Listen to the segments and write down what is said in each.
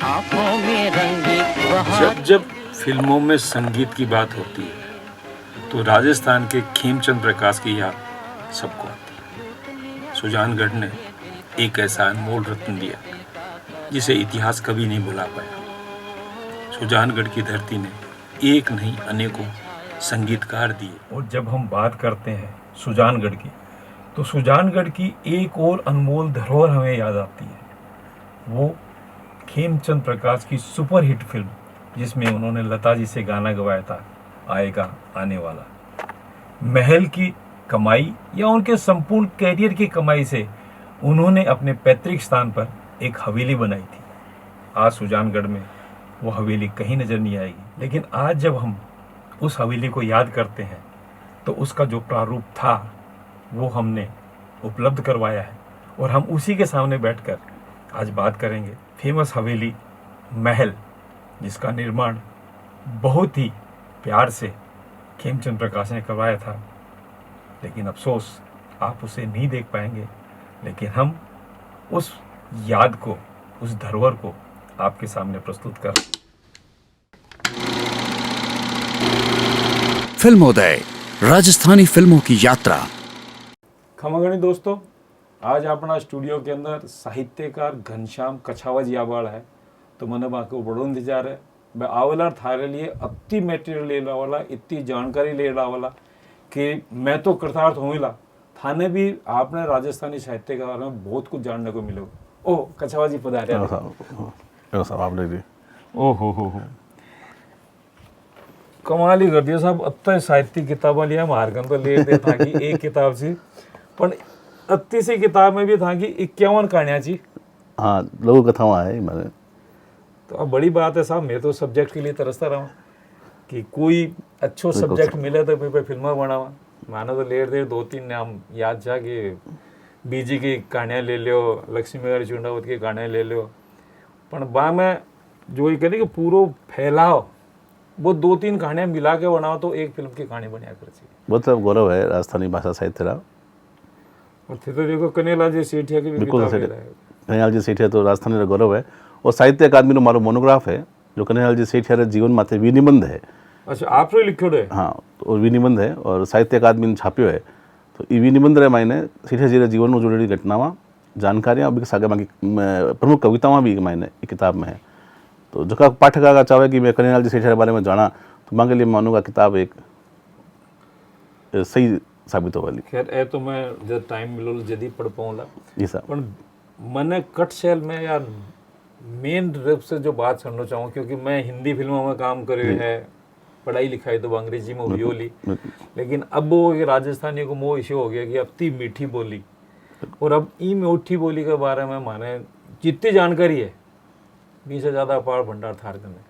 आंखों में रंगी बहार। जब फिल्मों में संगीत की बात होती है तो राजस्थान के खेमचंद प्रकाश की याद सबको आती है। सुजानगढ़ ने एक ऐसा अनमोल रत्न दिया जिसे इतिहास कभी नहीं भुला पाया। सुजानगढ़ की धरती ने एक नहीं अनेकों संगीतकार दिए। और जब हम बात करते हैं सुजानगढ़ की, तो सुजानगढ़ की एक और अनमोल धरोहर हमें याद आती है। वो खेमचंद प्रकाश की सुपरहिट फिल्म जिसमें उन्होंने लता जी से गाना गवाया था, आएगा आने वाला। महल की कमाई या उनके संपूर्ण कैरियर की कमाई से उन्होंने अपने पैतृक स्थान पर एक हवेली बनाई थी। आज सुजानगढ़ में वो हवेली कहीं नजर नहीं आएगी, लेकिन आज जब हम उस हवेली को याद करते हैं तो उसका जो प्रारूप था वो हमने उपलब्ध करवाया है, और हम उसी के सामने बैठकर आज बात करेंगे फेमस हवेली महल, जिसका निर्माण बहुत ही प्यार से खेमचंद प्रकाश ने करवाया था। लेकिन अफसोस आप उसे नहीं देख पाएंगे, लेकिन हम उस याद को, उस धरोहर को आपके सामने प्रस्तुत कर। फिल्मोदय, राजस्थानी फिल्मों की यात्रा। खमागणी दोस्तों, आज अपना स्टूडियो के अंदर साहित्यकार घनश्याम कछावा जी आवाड़ है। तो मैंने बाकी बड़ो इंतजार है। मैं आवेला थारे लिए अति मटेरियल ले रहा वाला, इतनी जानकारी ले रहा वाला कि मैं तो कृतार्थ होऊंगा। थाने भी आपने राजस्थानी साहित्य के बारे में बहुत कुछ जानने को मिलेगा। ओह कछावा जी पधारे। ओ हो कमाल ही कर दिया साहब। अत्ता साहित्य किताबें लिया मारकन तो ले दे था कि एक किताब सी, पर अत्ती सी किताब में भी था कि 51 कहानियां जी। हाँ, लोगों कथावां है मैंने। तो अब बड़ी बात है साहब, मैं तो सब्जेक्ट के लिए तरसता रहा हूँ कि कोई अच्छो सब्जेक्ट मिले तो मैं फिल्म बनावा। मानो तो लेर देर 2-3 नाम याद जा कि बीजी की कहानियाँ ले लो, लक्ष्मीगढ़ चुंडावत की कहानियाँ ले लो, पर बा में जो ये कहते कि पूरा फैलाव वो 2-3 कहानियाँ मिला के बनाओ तो एक फिल्म की कहानी बनिया कर चाहिए। बहुत गौरव है राजस्थानी भाषा साहित्य रहा। और थे तो देखो कन्हैयालाल जी सेठिया की भी बिल्कुल किताब है। कन्हैयालाल जी सेठिया तो राजस्थानी रा गौरव है। और साहित्य अकादमी मारो मोनोग्राफ है जो कन्हैयालाल जी सेठिया रे जीवन माथे विनिबंध है। अच्छा, आप लिखो है? हाँ, तो विनिबंध है और साहित्य अकादमी ने छाप्यो है। तो ये विनिबंध रे मायने सेठिया जी रे जीवन में जुड़ेली घटनावां, जानकारियाँ और सागे बाकी प्रमुख कवितावां भी मायने किताब में है। तो जो पाठक का चाहे कि मैं कन्हैयालाल जी सेठिया के बारे में जाना, तो मांगे लिए मानूंगा किताब एक सही साबित होगा। खैर ए तो मैं जब टाइम मिलो जल्दी पढ़ पाऊंगा जी साहब। पर मैंने कट शैल में यार मेन रूप से जो बात सुनना चाहूँ, क्योंकि मैं हिंदी फिल्मों में काम करे है, पढ़ाई लिखाई तो अंग्रेजी में हुई होली, लेकिन अब वो राजस्थानी को मोह इश्यू हो गया कि अब ती मीठी बोली, और अब ई मीठी बोली के बारे में माने जितनी जानकारी है 20 से ज़्यादा अपार भंडार थार में।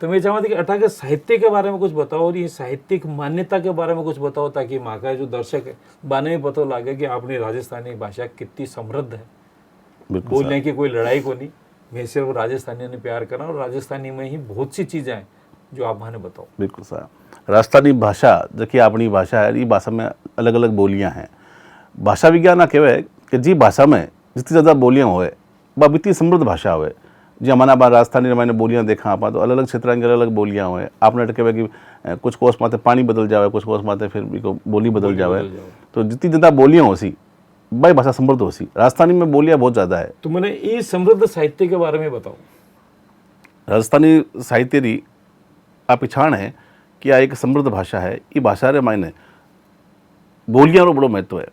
तो मैं चाहता कि अटा के साहित्य के बारे में कुछ बताओ और ये साहित्यिक मान्यता के बारे में कुछ बताओ, ताकि माँ का जो दर्शक है बाने में पता लगे कि अपनी राजस्थानी भाषा कितनी समृद्ध है। बोलने की कोई लड़ाई को नहीं, मैं सिर्फ राजस्थानी ने प्यार करना, और राजस्थानी में ही बहुत सी चीज़ें हैं जो आप माने बताओ। बिल्कुल साहब। राजस्थानी भाषा देखिए अपनी भाषा है, ये भाषा में अलग अलग बोलियाँ हैं। भाषा विज्ञान कहवे कि जी भाषा में जितनी ज़्यादा बोलियाँ होए वह इतनी समृद्ध भाषा होए। जी हमारा बार राजस्थानी मैंने बोलियाँ देखा आप तो अलग अलग क्षेत्र की अलग अलग बोलियाँ हुए। आपने कहवे कि कुछ कोस माते पानी बदल जाए, कुछ कोस माते फिर भी बोली बदल जाए। तो जितनी ज़्यादा बोलियाँ हो सी भाई भाषा समृद्ध हो सी। राजस्थानी में बोलियाँ बहुत ज़्यादा है। तो मैंने ये समृद्ध साहित्य के बारे में बताओ। राजस्थानी साहित्य री आप पिछाण है कि यह एक समृद्ध भाषा है। ये भाषा रे मायने बोलियाँ रो बड़ो महत्व है।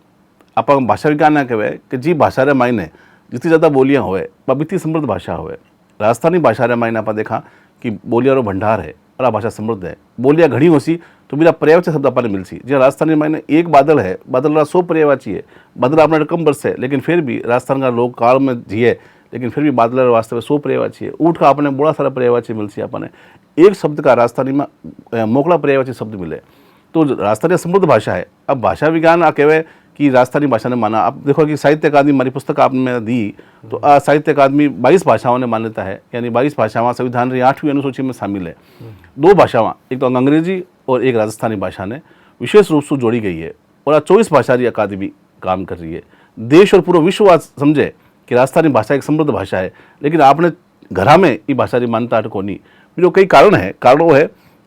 आप भाषा विज्ञान कहवे कि जी भाषा रे मायने जितनी ज़्यादा बोलियाँ होए वह इतनी समृद्ध भाषा होए। राजस्थानी भाषा रे मायने आप देखा कि बोलियाँ रो भंडार है और आ भाषा समृद्ध है। बोलियाँ घनी हो सी तो मेरा पर्यायवाची शब्द अपने मिल सी। जो राजस्थानी मायने एक बादल है, बादल 100 पर्यायवाची है। बादल अपने कम बरस है, लेकिन फिर भी राजस्थान का लोग काल में जिए, लेकिन फिर भी बादल वास्तव में 100 पर्यायवाची है। ऊँट का अपने बड़ा सारा पर्यायवाची मिल सी। अपने एक शब्द का राजस्थानी में मोकला पर्यायवाची शब्द मिले। तो राजस्थानी समृद्ध भाषा है। अब भाषा विज्ञान आ कहवे कि राजस्थानी भाषा ने माना। आप देखो कि साहित्य अकादमी हमारी पुस्तक आपने दी तो साहित्य अकादमी 22 भाषाओं ने मान्यता है, यानी 22 भाषावां संविधान की 8वीं अनुसूची में शामिल है। 2 भाषावां, एक तो अंग्रेजी और एक राजस्थानी भाषा ने विशेष रूप से जोड़ी गई है, और 24 भाषा की अकादमी काम कर रही है। देश और पूरा विश्व आज समझे कि राजस्थानी भाषा एक समृद्ध भाषा है। लेकिन आपने घरा में ये भाषा री मानता अट कोनी बीजो कई कारण है। कारण वो है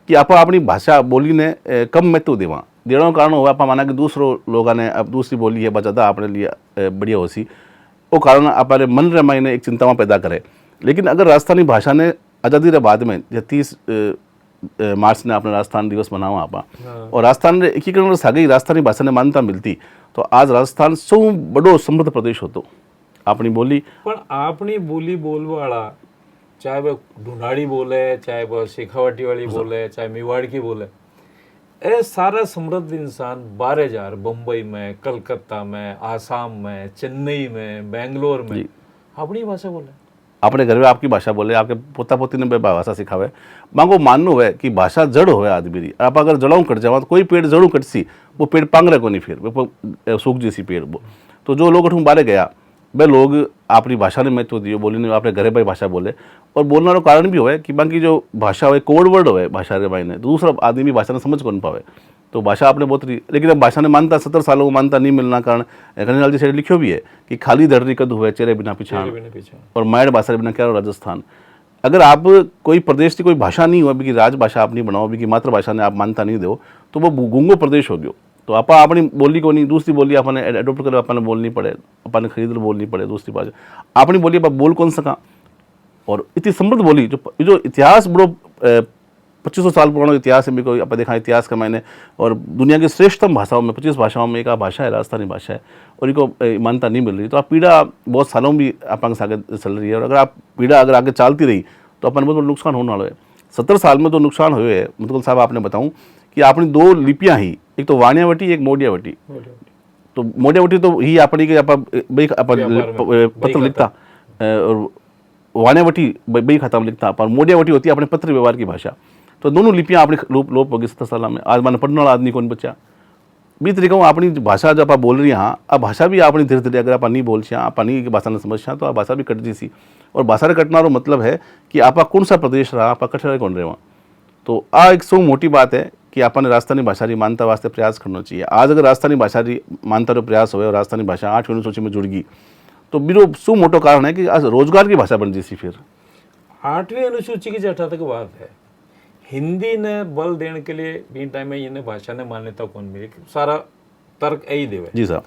कि आप अपनी भाषा बोली ने कम महत्व देवा देना कारण हुआ आप माना कि दूसरों लोगों ने अब दूसरी बोली है ज़्यादा अपने लिए बढ़िया होसी वो कारण अपने मन रे मायने एक चिंता में पैदा करे। लेकिन अगर राजस्थानी भाषा ने आज़ादी रे बाद में 30 मार्च ने अपने राजस्थान दिवस मनावा आप और राजस्थान रे एकीकरण सागे राजस्थानी भाषा ने मान्यता मिलती तो आज राजस्थान सौ बड़ो समृद्ध प्रदेश होतो। अपनी बोली पण अपनी बोली बोलवाड़ा चाहे वह ढूंढाड़ी बोले चाहे वह शेखावटी वाली बोले चाहे मेवाड़ की बोले ए सारा समृद्ध इंसान 12,000 बम्बई में कलकत्ता में आसाम में चेन्नई में बेंगलोर में अपनी भाषा बोले अपने घर में आपकी भाषा बोले आपके पोता पोती ने भाषा सिखावे मांगो माननो है कि भाषा जड़ होवे आदमी री। आप अगर जड़ों कट जावा तो कोई पेड़ जड़ों कट सी वो पेड़ पांगरे को नहीं फिर वो सूख जैसी पेड़ वो तो जो लोग अठूँ बारे गया वे लोग अपनी भाषा ने महत्व दियो बोली ने अपने घरे भाई भाषा बोले और बोलने का कारण भी होवे कि बाकी जो भाषा हो कोड वर्ड होवे भाषा रे भाई ने दूसरा आदमी भाषा ने समझ कौन पावे तो भाषा आपने बहुत रही। लेकिन अब भाषा ने मानता 70 सालों को मानता नहीं मिलना कारण घनीलाल जी से लिखियो भी है कि खाली धरनी कद हुए चेहरे बिना पिछाण और मायड़ भाषा बिना क्या राजस्थान। अगर आप कोई प्रदेश की कोई भाषा नहीं हो कि राजभाषा आप नहीं बनाओ कि मातृभाषा ने आप मानता नहीं दो तो वो गूंगो प्रदेश हो गयो। तो आप अपनी बोली को नहीं दूसरी बोली अपने एडोप्ट कर अपने बोलनी पड़े अपने खरीद बोलनी पड़े दूसरी भाषा अपनी बोली आप बोल कौन सका। और इतनी समृद्ध बोली जो इतिहास बड़ो 2500 साल पुराना इतिहास है को आप देखा इतिहास का मैंने और दुनिया की श्रेष्ठतम भाषाओं में 25 भाषाओं में एक भाषा है राजस्थानी भाषा है और इनको मान्यता नहीं मिल रही। तो आप पीड़ा बहुत सालों भी आप आगे चल रही है और अगर आप पीड़ा अगर आगे चलती रही तो अपन बहुत नुकसान होने वाला है। 70 साल में तो नुकसान हुए है मुतकुल साहब आपने बताऊँ कि अपनी 2 लिपियाँ ही एक तो वाणियावटी एक मोडियावटी। तो मोडियावटी तो ही अपनी के पत्र लिखता और वाणियावटी बई खत्म लिखता पर मोडियावटी होती है अपने पत्र व्यवहार की भाषा। तो दोनों लिपियाँ अपनी लोप होगी 70 साल में आज मैंने पढ़ने वाला आदमी कौन बच्चा भी तरीका हूँ अपनी भाषा जब आप बोल रही हाँ अब भाषा भी अपनी धीरे धीरे अगर आप नहीं बोल आप नहीं भाषा ने समझ तो आप भाषा भी कट जी और भाषा रे कटना रो मतलब है कि आप कौन सा प्रदेश रहा आप कट रहे कौन रहे वहाँ। तो आ एक सौ मोटी बात है कि आपने राजस्थानी भाषा री मान्यता वास्ते प्रयास करना चाहिए। आज अगर राजस्थानी भाषा री मान्यता रो प्रयास हो और राजस्थानी भाषा 8वीं अनुसूची में जुड़ गई तो बीरो सु मोटो कारण है कि आज रोजगार की भाषा बन जी फिर 8वीं अनुसूची की जटा तक बात है हिंदी ने बल देने के लिए भी टाइम में इन्हें भाषा ने मान्यता कौन मिली सारा तर्क यही देवे जी साहब।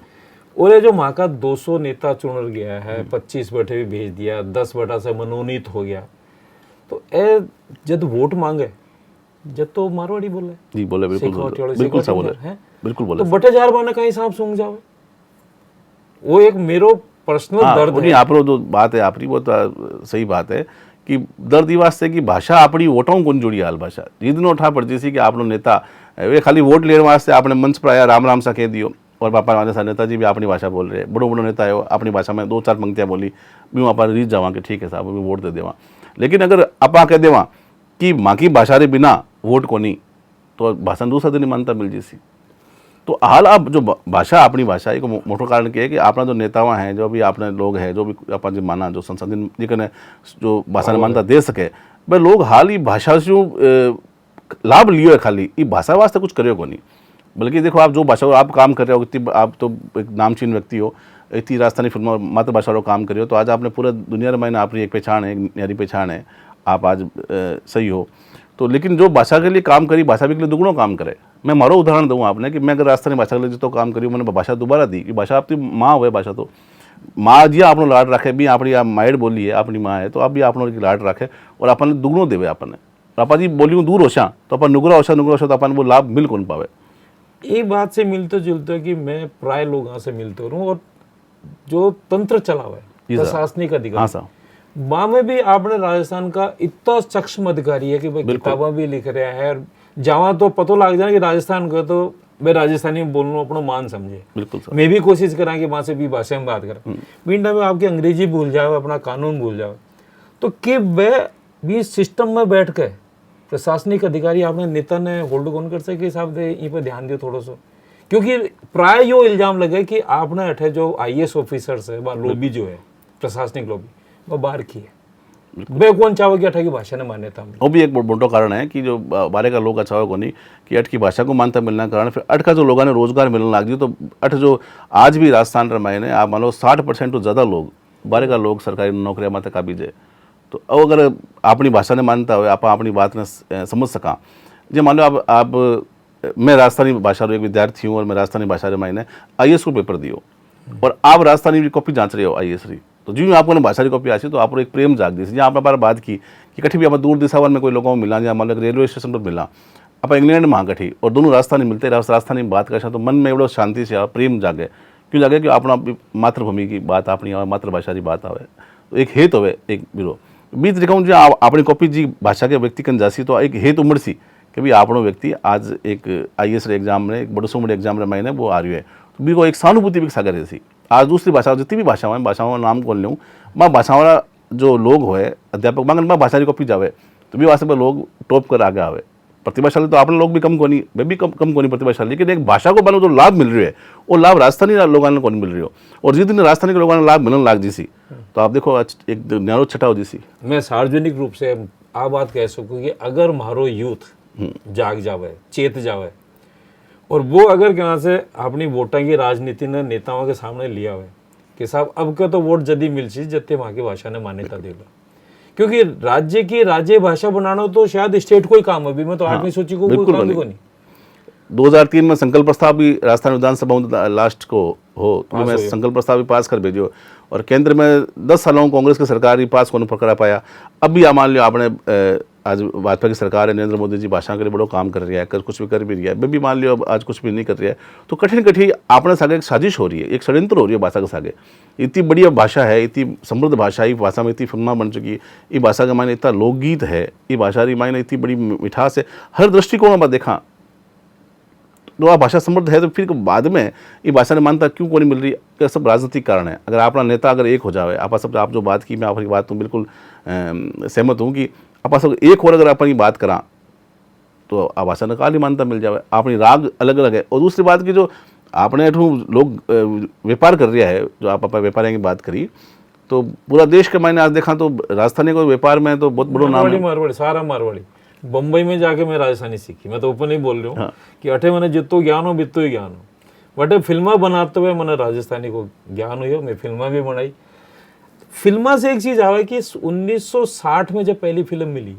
और ये जो वहाँ का 200 नेता चुन गया है 25 बैठे भी भेज दिया 10 बैठा से मनोनीत हो गया तो ए जब वोट मांगे जब तो मारवाड़ी बोले जी बोले बिल्कुल सा बोले बिल्कुल बोले तो बटे 4 बाने का हिसाब सूंघ जाओ वो एक मेरो पर्सनल दर्द है। आप जो बात है आपकी वो तो सही बात है कि दर्द ये वास्ते कि भाषा अपनी वोटों को जुड़ी हाल भाषा जितनो उठा पड़ जैसी कि आप नेता वे खाली वोट लेने वास्ते आपने मंच पर आया राम राम सा कह दियो और पापा वाले सा नेताजी भी अपनी भाषा बोल रहे बड़ो बड़ो नेता है अपनी भाषा में 2-4 पंक्तियाँ बोली भी वहाँ पर रीत जावा कि ठीक है साहब भी वोट दे देवा। लेकिन अगर आप कह देवा कि माँ की भाषा रे बिना वोट को नहीं तो भाषा दूसरा दिन मान्यता मिल जैसी। तो हाल आप जो भाषा अपनी भाषा एक मोटो कारण क्या है कि अपना जो नेतावा हैं जो भी अपने लोग हैं जो भी अपन जो माना जो संसद जिकने जो भाषा ने मान्यता दे सके वह लोग हाल ही भाषा से लाभ लियो है खाली ये भाषा वास्ते कुछ करियो को नहीं। बल्कि देखो आप जो भाषा आप काम कर रहे हो इतनी आप तो एक नामचीन व्यक्ति हो इतनी राजस्थानी फिल्मों मातृभाषा काम करियो तो आज आपने पूरे दुनिया में अपनी एक पहचान है एक न्यारी पहचान है आप आज सही हो। तो लेकिन जो भाषा के लिए काम करी भाषा भी के लिए दुगुणों काम करे। मैं मारो उदाहरण दूँ आपने कि मैं अगर राजस्थानी भाषा के लिए जितो काम करी मैंने भाषा दोबारा दी कि भाषा आपकी माँ हुए भाषा तो माँ जी आपने लाड रखे भी अपनी आप माइड बोली है अपनी माँ है तो आप भी आपने लाड रखे और अपन दुगुणों देवे अपने आपा जी बोलियो दूर होशा तो अपन नुगरा होशा तो अपन वो लाभ मिल कौन पावे। ये बात से मिलते जुलते कि मैं प्राय लोगों से मिलते रहूं और जो तंत्र चला हुआ है प्रशासनिक अधिकारी माँ में भी आपने राजस्थान का इतना सक्षम अधिकारी है कि भाई किताबा भी लिख रहा है जहाँ तो पता लग जाए कि राजस्थान का तो मैं राजस्थानी में बोलूँ अपना मान समझे। बिल्कुल मैं भी कोशिश करा कि वहाँ से भी भाषा में बात करें बिंडा में आपकी अंग्रेजी भूल जाओ अपना कानून भूल जाओ तो कि वह भी सिस्टम में बैठ के प्रशासनिक अधिकारी आपने नेता ने होल्ड कौन कर सके हिसाब से इन पर ध्यान दियो थोड़ा सा क्योंकि प्राय यो इल्जाम लगे कि आपने अठे जो IAS ऑफिसर्स है वह लॉबी जो है प्रशासनिक लॉबी वह बाहर की है वे कौन चाहो कि अठे की भाषा ने मान्यता मिले। वो भी एक मोटो कारण है कि जो बारे का लोग अच्छा को नहीं कि अठ की भाषा को मान्यता मिलने कारण फिर अठ का जो लोगों ने रोजगार मिलने लग गई तो अठ जो आज भी राजस्थान रमायने आप मान लो 60% तो ज़्यादा लोग बारे का लोग सरकारी नौकरियाँ माते काबीज है तो अगर अपनी भाषा ने मानता हो आप अपनी बात ने समझ सका जो मान लो आप मैं राजस्थानी भाषा रो एक विद्यार्थी हूँ और मैं राजस्थानी भाषा रे मायने IAS को पेपर दियो और आप राजस्थानी कॉपी जांच रहे हो IAS री तो जो आपको भाषा की कॉपी आसी तो आप एक प्रेम जाग दी जहाँ आपने बार बात की कि कठी भी आप दूर दिशावर में कोई लोगों को मिला या मान लो रेलवे स्टेशन पर मिला आप इंग्लैंड में कठी और दोनों राजस्थानी मिलते राजस्थानी में बात कर तो मन में एवढो शांति से प्रेम जागे क्यों जागे कि अपना मातृभूमि की बात अपनी मातृभाषा की बात आवे तो एक हेत होवे एक बिरो बीच दिखाऊँ जो अपनी कॉपी जी भाषा के व्यक्ति कन जासी तो एक हेत उमड़ सी कि भाई आपनो व्यक्ति आज एक IAS एग्जाम में एक बड़ो से बड़े एग्जाम रे महीने वो आ रही है तो भी को एक सहानुभूति भी सागर जैसी आज दूसरी भाषा जितनी भी भाषाओं का नाम कौन लूँ माँ भाषाओं वाला जो लोग होए अध्यापक मांगन माँ भाषा की कॉपी जावे तो भी वास्तव में लोग टॉप कर आगे आवे प्रतिभाशाली तो अपने लोग भी कम कोनी वे भी कम कोनी प्रतिभाशाली लेकिन एक भाषा को बनो जो लाभ मिल रही है वो लाभ राजस्थानी लोगों को मिल रही हो और जिस दिन राजस्थानी के लोगों ने लाभ मिलने लाग जी तो आप देखो आज एक न्यारो छटा हो जी मैं सार्वजनिक रूप से आ बात कह सकूँ कि अगर मारो यूथ जाग जावे चेत जावे और वो अगर कहना से अपनी वोटा की राजनीति ने नेताओं के सामने लिया हुआ कि साहब अब का तो वोट जदी मिल सी जत्ते वहाँ की भाषा ने मान्यता देगा क्योंकि राज्य की राज्य भाषा बनाना तो शायद स्टेट को ही काम है अभी मैं तो आठवीं सूची को कोई काम को नहीं 2003 में संकल्प प्रस्ताव भी राजस्थान विधानसभा में लास्ट को हो तो मैं संकल्प प्रस्ताव भी पास कर भेजो और केंद्र में 10 सालों कांग्रेस की सरकार ही पास को करा पाया अब भी मान लियो आपने आज भाजपा की सरकार है नरेंद्र मोदी जी भाषा के लिए बड़ो काम कर रही है कुछ भी कर भी रही है मैं भी मान लियो आज कुछ भी नहीं कर रही है तो कठिन कठिन आपने सागे एक साजिश हो रही है एक षड्यंत्र हो रही है भाषा के सागे इतनी बढ़िया भाषा है इतनी समृद्ध भाषा ये भाषा में इतनी फिल्मा बन चुकी ये भाषा के मायने इतना लोकगीत है ये भाषा की मायने इतनी बड़ी मिठास है हर दृष्टिकोण में देखा तो आ भाषा समृद्ध है तो फिर बाद में ये भाषा ने मानता क्यों को नहीं मिल रही ये सब राजनीतिक कारण है अगर अपना नेता अगर एक हो जाए आप सब आप जो बात की मैं आपकी बात तो बिल्कुल सहमत हूँ कि आप सब एक और अगर अपनी बात करा तो आ भाषा ने काली मान्यता मिल जाए अपनी राग अलग अलग है और दूसरी बात की जो आपने लोग व्यापार कर रहा है जो आप व्यापारियों की बात करी तो पूरा देश के मायने आज देखा तो राजस्थानी को व्यापार में तो बहुत बड़ो नाम है मारवाड़ी सारा मारवाड़ी बम्बई में जाके मैं राजस्थानी सीखी मैं तो ओपन ही बोल रही हूँ कि अठे मैंने जितो ज्ञान हो बितो ही ज्ञान हो बटे फिल्मा बनाते हुए मैंने राजस्थानी को ज्ञान हुई मैं फिल्मा भी बनाई फिल्मा से एक चीज आवे कि 1960 में जब पहली फिल्म मिली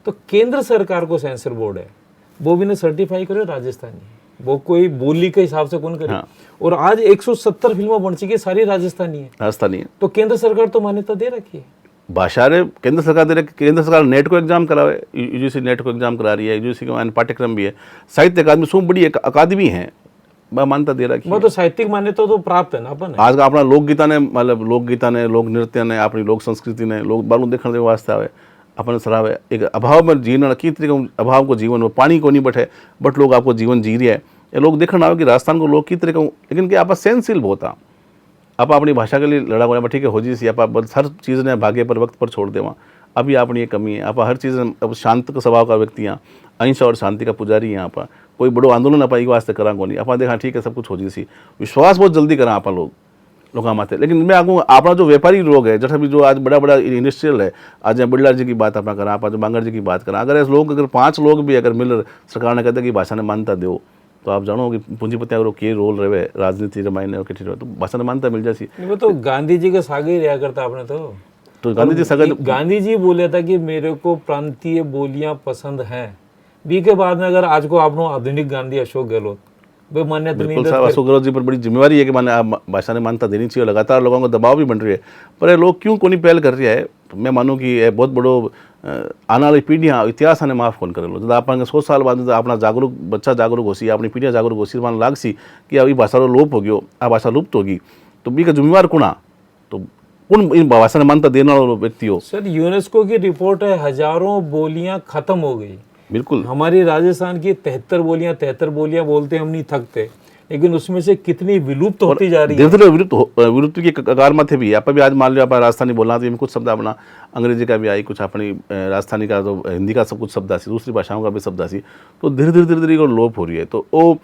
तो केंद्र सरकार को सेंसर बोर्ड है वो भी ने सर्टिफाई करे राजस्थानी वो कोई बोली के हिसाब से कौन करे और आज 170 फिल्में बन चुकी सारी राजस्थानी है तो केंद्र सरकार तो मान्यता दे रखी है भाषा रे केंद्र सरकार दे रही केंद्र सरकार नेट को एग्जाम करावे UGC नेट को एग्जाम करा रही है UGC के पाठ्यक्रम भी है साहित्य अकादमी सो बड़ी एक अकादमी है मान्यता दे रखी है तो साहित्यिक मान्यता तो प्राप्त है ना अपन आज का अपना लोकगीता ने मतलब लोकगीता ने लोक नृत्य ने अपनी लोक संस्कृति ने लोक बालू देखने के वास्ते आवे अपन सरावे एक अभाव में जीवन की तरीके अभाव को जीवन में पानी को नहीं बटे बट लोग आपको जीवन जी रही है ये लोग देखने आवे कि राजस्थान को लोग की तरीके लेकिन कि आप सहनशील बहुत आप अपनी भाषा के लिए लड़ा हुआ ठीक है हो जी सी आप हर चीज़ ने भाग्य पर वक्त पर छोड़ देवा अभी अपनी ये कमी है आप हर चीज़ अब शांत स्वभाव का व्यक्ति यहाँ अहिंसा और शांति का पुजारी यहाँ पर कोई बड़ो आंदोलन आप वास्ते करा को नहीं आप देखा ठीक है सब कुछ हो जी सी विश्वास बहुत जल्दी करा आप लोग माते लेकिन मैं आगू अपना जो व्यापारी लोग है जैसा भी जो आज बड़ा बड़ा इंडस्ट्रियल है आज बिरला जी की बात अपना करा आप जो बांगड़ जी की बात करा अगर ऐसे लोग अगर 5 लोग भी अगर मिल सरकार ने कहते कि भाषा ने मान्यता दो तो आप जानो कि पूंजीपति अगर के रोल रहे राजनीति रमायने और तो भाषा ने मान्यता मिल जाती वो तो गांधी जी के सागे ही रहा करता आपने तो गांधी जी सागे गांधी जी बोले था कि मेरे को प्रांतीय बोलियां पसंद हैं बी के बाद में अगर आज को आपनो आधुनिक गांधी अशोक गहलोत वे मान्यता नहीं देते अशोक गहलोत जी पर बड़ी जिम्मेवारी है कि माने भाषा ने मान्यता देनी चाहिए लगातार लोगों को दबाव भी बन रही है पर ये लोग क्यों कोनी पहल कर रही है मैं मानूँ कि ये बहुत बड़ो आने वाली पीढ़ियाँ इतिहास ने माफ़ कौन करे जब आप 100 साल बाद अपना जागरूक बच्चा जागरूक हो सी अपनी पीढ़ियाँ जागरूक हो सी मान लाग सी कि अभी भाषा लोप हो गयो आ भाषा लुप्त होगी तो बी का जिम्मेवार कुणा तो कौन इन भाषा ने मान्यता देने वाला व्यक्ति हो सर यूनेस्को की रिपोर्ट है हजारों बोलियां खत्म हो गई बिल्कुल हमारी राजस्थान की 73 बोलियां बोलते हम नहीं थकते लेकिन उसमें से कितनी विलुप्त होती जा रही है धीरे धीरे विलुप्त की कगार में थे भी आप भी आज मान लो आप राजस्थानी बोलना तो कुछ शब्द अपना अंग्रेजी का भी आई कुछ अपनी राजस्थानी का तो हिंदी का सब कुछ शब्द आसी दूसरी भाषाओं का भी शब्द आसी तो धीरे धीरे लोप हो रही है तो वो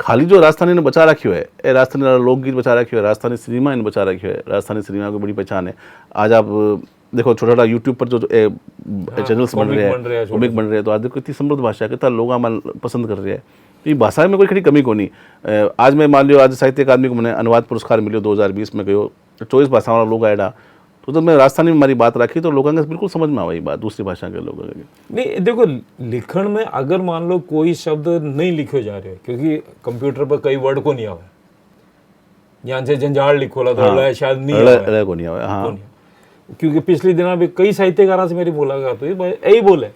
खाली जो राजस्थानी ने बचा रखी है राजस्थानी लोकगीत बचा रखी है राजस्थानी सिनेमा ने बचा रखी है राजस्थानी सिनेमा की बड़ी पहचान है आज आप देखो छोटा छोटा यूट्यूब पर जो चैनल्स बन रहे हैं कॉमिक बन रहे हैं तो आज देखो इतनी समृद्ध भाषा है कितना लोग पसंद कर रहे हैं तो ये भाषा में कोई खड़ी कमी को नहीं आज मैं मान लियो आज साहित्य अकादमी को मैंने अनुवाद पुरस्कार मिलो 2020 में गयो 24 भाषाओं वाला लोग आया तो जब मैं राजस्थानी में हमारी बात रखी तो लोगों को बिल्कुल समझ में आवा ये बात, दूसरी भाषा के लोगों के। नहीं देखो, लिखण में अगर मान लो कोई शब्द नहीं लिखे जा रहे क्योंकि कंप्यूटर पर कई वर्ड को नहीं आवे, यहाँ से जंजाल लिखोला तो हाँ, शायद नहीं रह को नहीं आवे, हाँ, क्योंकि पिछले दिनों में कई साहित्यकारों से मेरी मुलाकात हुई, यही बोले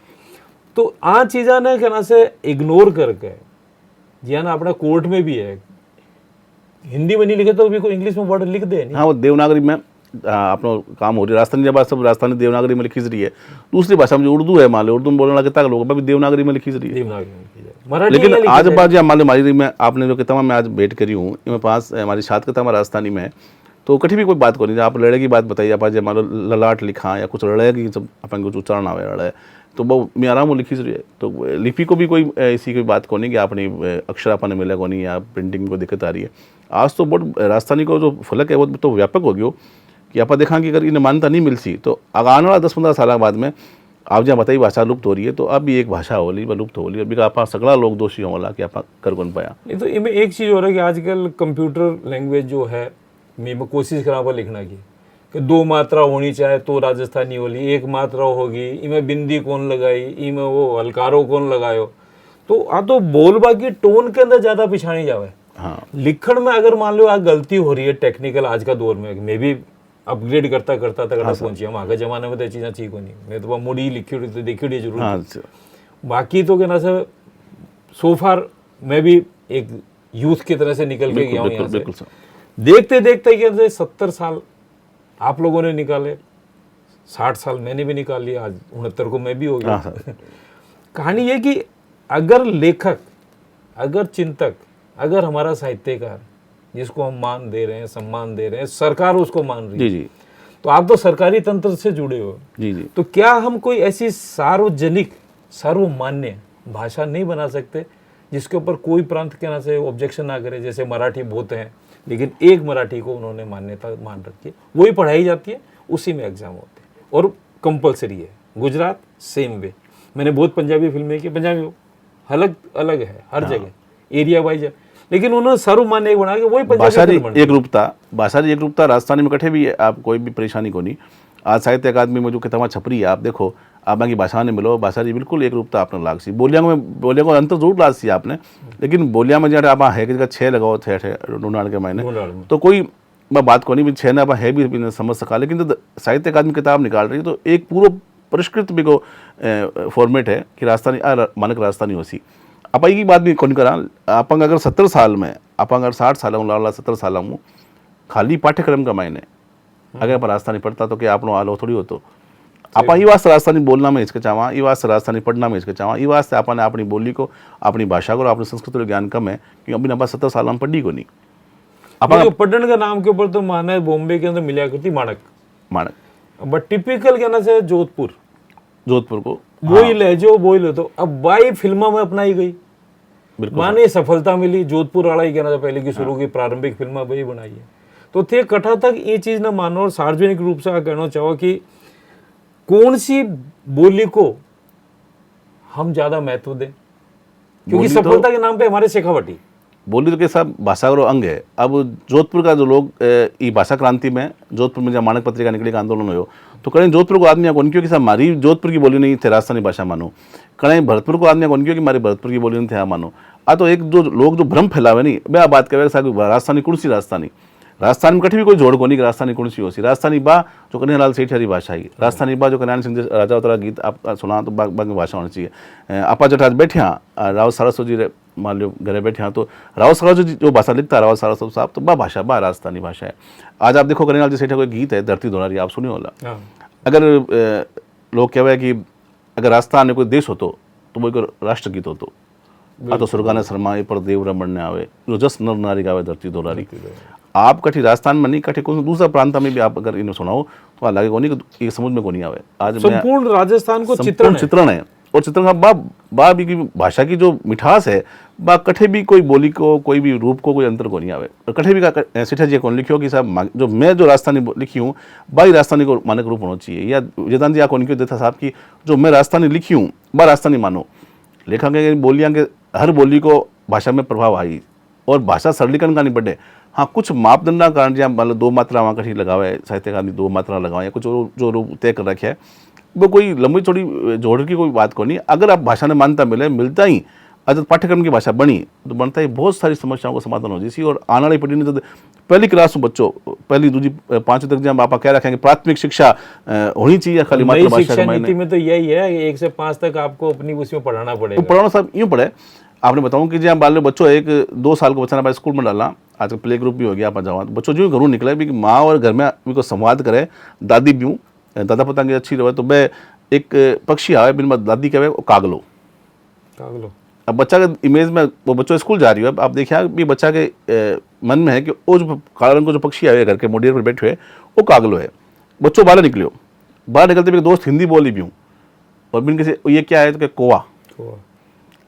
तो आ चीज़ा ने कहना से इग्नोर करके जिया ना अपना कोर्ट में भी है, हिंदी में नहीं लिखे तो भी कोई इंग्लिश में वर्ड लिख दे नहीं। हाँ, वो देवनागरी में अपना काम हो रही है, राजस्थानी जब सब राजस्थानी देवनागरी में लिखी रही है। दूसरी भाषा में जो उर्दू है, मान लो उर्दू में बोलने लगे तक लोग देवनागरी में लिखी रही है। लेकिन आज बात मान लो हमारी में आपने जो किताब में आज भेंट करी हूँ, इनमें पास हमारी सात किताब राजस्थानी में है, तो कभी भी कोई बात को नहीं, आप लड़े की बात बताइए, आप मान लो ललाट लिखा या कुछ लड़े की जब अपन कुछ उच्चारण आवे लड़े तो वो मैं आराम वो लिखी रही है। तो लिपि को भी कोई ऐसी कोई बात को नहीं कि अपनी अक्षर अपन मिले को नहीं या प्रिंटिंग को दिक्कत आ रही है। आज तो बहुत राजस्थानी को जो फलक है वो तो व्यापक हो गया कि आप देखा कि अगर इन्हें मान्यता नहीं मिलती तो आने वाला 10-15 साल बाद में आप जहाँ बताइए भाषा लुप्त हो रही है, तो अब भी एक भाषा हो रही लुप्त हो रही है, अभी आप सगड़ा लोग दोषी होला कि आप कर कौन पाया। नहीं तो इनमें एक चीज़ हो रहा है कि आजकल कंप्यूटर लैंग्वेज जो है मैं कोशिश करा पर लिखना की कि 2 मात्रा होनी चाहे तो राजस्थानी होली, 1 मात्रा होगी, इमें बिंदी कौन लगाई, इमें वो हलकारो कौन लगायो, तो आ तो बोलबा की टोन के अंदर ज़्यादा पिछाड़ी जावे। हाँ, लिखण में अगर मान लो गलती हो रही है टेक्निकल आज का दौर में, मैं भी अपग्रेड करता करता तक पहुंची हम, आगे जमाने में तो चीज़ें ठीक होनी, मैं तो मुड़ी लिखी तो देखी जरूर। हाँ, बाकी तो कहना सर सोफार मैं भी एक यूथ की तरह से निकल के गया हूँ यहाँ से, देखते देखते कहते 70 साल आप लोगों ने निकाले, 60 साल मैंने भी निकाल लिया, आज 69 को मैं भी हो गया। कहानी ये कि अगर लेखक, अगर चिंतक, अगर हमारा साहित्यकार जिसको हम मान दे रहे हैं, सम्मान दे रहे हैं, सरकार उसको मान रही है, जी, तो आप तो सरकारी तंत्र से जुड़े हो, जी, तो क्या हम कोई ऐसी सार्वजनिक सर्वमान्य भाषा नहीं बना सकते जिसके ऊपर कोई प्रांत कहना से ऑब्जेक्शन ना करे? जैसे मराठी बहुत हैं लेकिन एक मराठी को उन्होंने मान्यता मान रखी है, वही पढ़ाई जाती है, उसी में एग्जाम होते हैं और कंपलसरी है। गुजरात सेम वे, मैंने बहुत पंजाबी फिल्में की, पंजाबी अलग अलग है हर जगह, एरिया वाइज है, लेकिन उन्होंने सर्वमान्य एक बना के वही पंजाबी एक रूपता, भाषा एक रूपता राजस्थानी में कठे भी है, आप कोई भी परेशानी को नहीं। आज साहित्य अकादमी में जो किताबें छप रही है आप देखो, आप बाकी भाषा ने मिलो, भाषा जी बिल्कुल एक रूपता आपने लाग सी, बोलिया को अंतर जरूर लाग सी आपने, लेकिन बोलिया में जब आप है कि 6 लगाओ थे ढूंढाड़ के मायने तो कोई मैं बात को नहीं 6 ना आप है भी समझ सका, लेकिन तो साहित्य अकादमी किताब निकाल रही है तो एक पूरा परिष्कृत भी को फॉर्मेट है कि राजस्थानी मानक राजस्थानी होसी। आप की बात भी कौन करा, आप अगर 70 साल में आप अगर 60 साल हूँ लाला 70 साल हूँ खाली पाठ्यक्रम का मायने अगर आप राजस्थानी पढ़ता तो क्या आप लोग आलो थोड़ी हो, तो आप ये वास्ते राजस्थानी बोलना में हिचकिचावा, ये वास्ते राजस्थानी पढ़ना में हिचकिचावा, ये वास्ते आपने अपनी बोली को, अपनी भाषा को, अपनी संस्कृति का ज्ञान कम है क्योंकि अभी ना 70 साल में पढ़ी को नहीं। अपन पढ़ने का नाम के ऊपर तो माना है बॉम्बे के अंदर मिला करती माणक, बट टिपिकल कहना से जोधपुर को वही लहजो वही तो अब बाई फिल्मों में अपनाई गई, माने सफलता मिली, जोधपुर वाला ही कहना था पहले की शुरू की प्रारंभिक फिल्म वही बनाई है, तो थे कथा तक ये चीज ना मानो और सार्वजनिक रूप से कहना चाहो कि कौन सी बोली को हम ज्यादा महत्व दें, क्योंकि सफलता के नाम पे हमारे शेखावटी बोली तो के साथ भाषा का अंग है। अब जोधपुर का जो लोग ये भाषा क्रांति में जोधपुर में जब मानक पत्रिका निकली का आंदोलन हो तो कहीं जोधपुर को आदमी कौन क्यों कि हमारी जोधपुर की बोली नहीं थे राजस्थानी भाषा मानो, कहीं भरतपुर को आदमी कौन क्यों कि हमारी भरतपुर की बोली नहीं थे मानो। तो एक जो लोग जो भ्रम फैलावे नहीं मैं बात करें राजस्थानी कौन सी राजस्थान में कभी भी कोई जोड़ को नहीं राजस्थानी कौन सी होती, राजस्थानी बा जो कन्हैयालाल सेठ हरी भाषा है, राजस्थानी बा जो कल्याण सिंह राजा उतरा गीत आप सुना तो बाग में भाषा होनी चाहिए। आपा जट आज बैठे रावत सारस्वत जी मान लो घरे बैठे तो रावत सारस्वत जी जो भाषा लिखता है रावत सारस्वत साहब तो बा भाषा बा राजस्थानी भाषा है। आज आप देखो कन्हैयालाल जी सेठ कोई गीत है धरती दोहरारी, आप सुने होला, अगर लोग कहवा कि अगर राजस्थान में कोई देश हो तो वो एक राष्ट्र गीत हो तो सुरगाने शर्मा पर देव रमण ने आवे जो जस नर नारी गावे धरती दोहरारी। आप कठी राजस्थान में नहीं कठी कोई दूसरा प्रांत में भी आप अगर इन्हें सुनाओ तो लगे को नहीं कि समझ में को नहीं आवे। आज संपूर्ण राजस्थान को चित्रण है और चित्रण का बा भी की भाषा की जो मिठास है बा कठे भी कोई बोली को कोई भी रूप को कोई अंतर को नहीं आवे। और कठे भी सेठा जी कौन लिखियो कि साहब जो मैं जो राजस्थानी लिखी हूँ बाई राजस्थानी को मानक रूप होना चाहिए, या वेदांत जी कौन क्यों देता साहब की जो मैं राजस्थानी लिखी हूँ बा राजस्थानी मानो। लेखक बोलियाँ के हर बोली को भाषा में प्रभाव आई और भाषा सरलीकरण का नहीं बढ़े, हाँ कुछ मापदंड कारण जहाँ मान लो 2 मात्रा वहाँ कहीं लगावा है, साहित्य अकादमी 2 मात्रा लगावा या कुछ जो रूप तय कर रखे है, वो कोई लंबी चौड़ी जोड़ की कोई बात को नहीं। अगर आप भाषा ने मान्यता मिले मिलता ही अगर पाठ्यक्रम की भाषा बनी तो बनता ही बहुत सारी समस्याओं का समाधान हो जाती। और आने वाली पीढ़ी ने तो पहली क्लास में बच्चों पहली दूसरी 5वीं तक जब आप क्या रखेंगे प्राथमिक शिक्षा होनी चाहिए खाली नई मातृभाषा शिक्षा में। नीति में तो यही है, 1 से 5 तक आपको अपनी उसमें पढ़ाना पड़ेगा। तो पढ़ाना साहब यूँ पढ़े, आपने बताऊँ कि जहाँ बाल बच्चों 1-2 साल का बच्चा ना स्कूल में डाला, आजकल प्ले ग्रुप भी हो गया, आप जाओ बच्चों जो घरों निकले भी माँ और घर में भी को संवाद करे, दादी भी हूँ दादा पता अच्छी रहे तो मैं एक पक्षी आवे बिन दादी कहे कागलो। अब बच्चा के इमेज में वो बच्चों स्कूल जा रही है, आप देखिए भी बच्चा के मन में है कि वो जो काला रंग को जो पक्षी आए घर के मोडियर पर बैठे हुए वो कागलो है। बच्चों बाहर निकलियो, बाहर निकलते मेरे दोस्त हिंदी बोली भी हूँ और बिन किसी ये क्या है तो क्या कोवा।